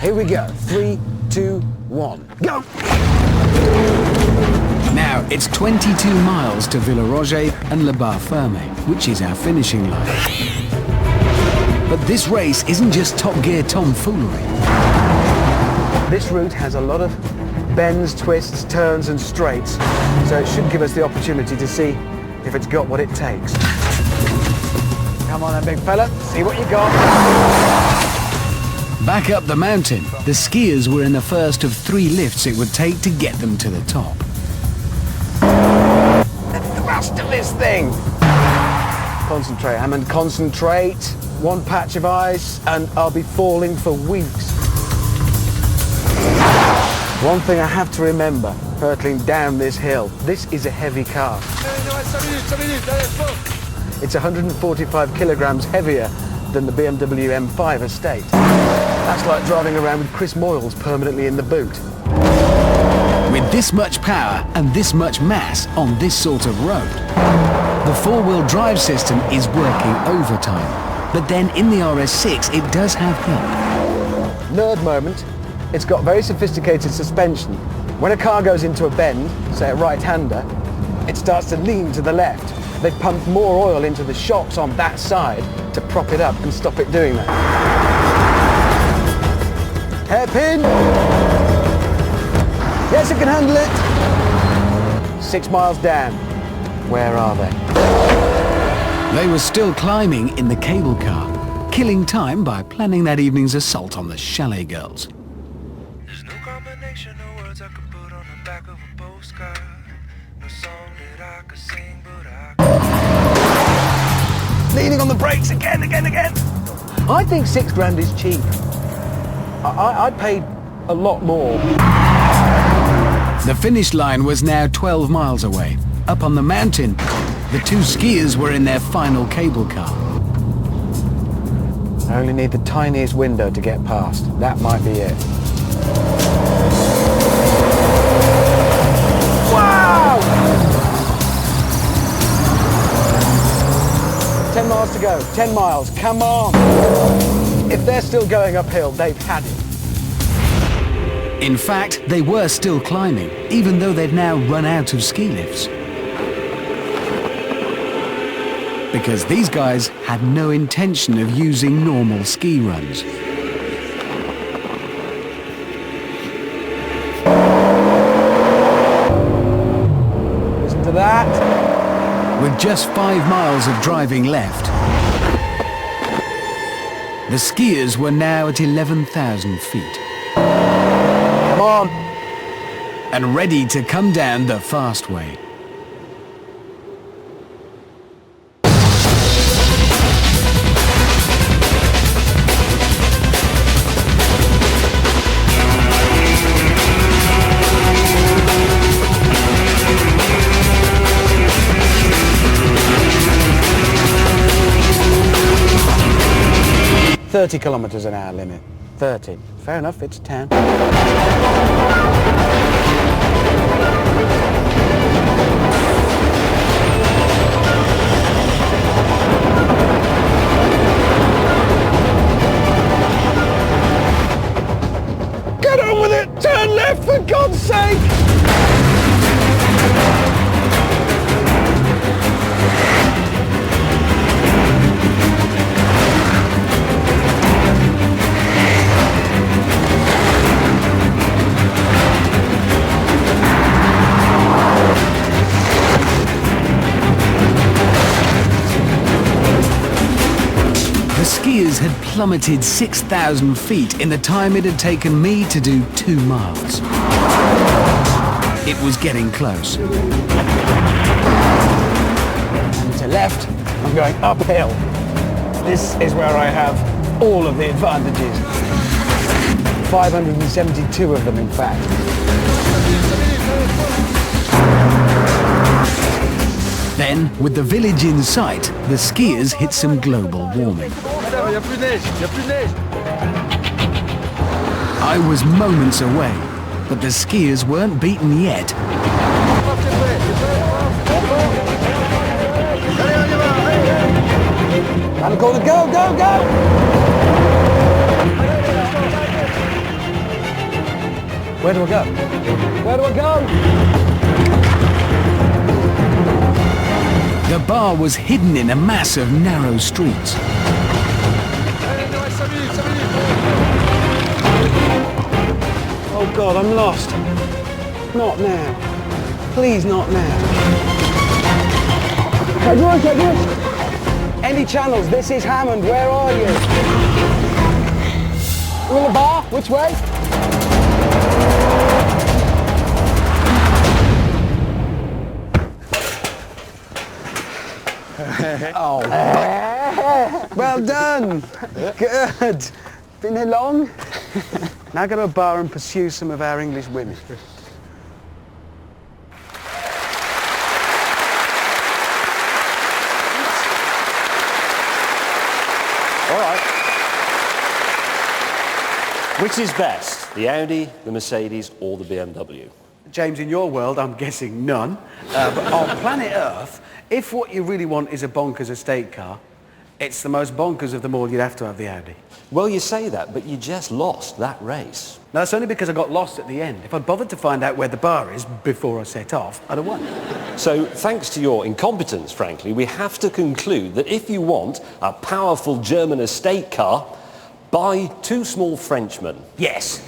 Here we go. 3, 2, 1, go! Now, it's 22 miles to Villaroger and Le Bar-Ferme, which is our finishing line. But this race isn't just Top Gear tomfoolery. This route has a lot of bends, twists, turns and straights, so it should give us the opportunity to see if it's got what it takes. Come on then, big fella, see what you got. Back up the mountain, the skiers were in the first of 3 lifts it would take to get them to the top. The thrust of this thing! Concentrate, Hammond, concentrate. One patch of ice and I'll be falling for weeks. One thing I have to remember, hurtling down this hill, this is a heavy car. It's 145 kilograms heavier than the BMW M5 Estate. That's like driving around with Chris Moyles permanently in the boot. With this much power and this much mass on this sort of road, the 4-wheel drive system is working overtime. But then in the RS6, it does have help. Nerd moment. It's got very sophisticated suspension. When a car goes into a bend, say a right-hander, it starts to lean to the left. They've pumped more oil into the shocks on that side to prop it up and stop it doing that. Hairpin! Yes, it can handle it. 6 miles down. Where are they? They were still climbing in the cable car, killing time by planning that evening's assault on the chalet girls. There's no combination of words I could put on the back of a postcard. No song that I could sing, but I... Leaning on the brakes again. I think £6,000 is cheap. I'd pay a lot more. The finish line was now 12 miles away. Up on the mountain, the 2 skiers were in their final cable car. I only need the tiniest window to get past. That might be it. Wow! 10 miles to go. 10 miles. Come on! If they're still going uphill, they've had it. In fact, they were still climbing, even though they'd now run out of ski lifts. Because these guys had no intention of using normal ski runs. Listen to that. With just 5 miles of driving left, the skiers were now at 11,000 feet. Come on. And ready to come down the fast way. .30 kilometers an hour limit. 30. Fair enough, it's 10. Get on with it! Turn left, for God's sake! The skiers had plummeted 6,000 feet in the time it had taken me to do 2 miles. It was getting close. And to left, I'm going uphill. This is where I have all of the advantages. 572 of them, in fact. Then, with the village in sight, the skiers hit some global warming. I was moments away, but the skiers weren't beaten yet. Round the corner, go, go, go! Where do I go? Where do I go? The bar was hidden in a mass of narrow streets. Oh God, I'm lost. Not now. Please, not now. Any channels? This is Hammond. Where are you? We're in the bar. Which way? Oh. Well done. Good. Been here long? Now go to a bar and pursue some of our English women. All right. Which is best, the Audi, the Mercedes, or the BMW? James, in your world, I'm guessing none. But on planet Earth, if what you really want is a bonkers estate car, it's the most bonkers of them all. You'd have to have the Audi. Well, you say that, but you just lost that race. Now, that's only because I got lost at the end. If I'd bothered to find out where the bar is before I set off, I'd have won. So, thanks to your incompetence, frankly, we have to conclude that if you want a powerful German estate car, buy two small Frenchmen. Yes.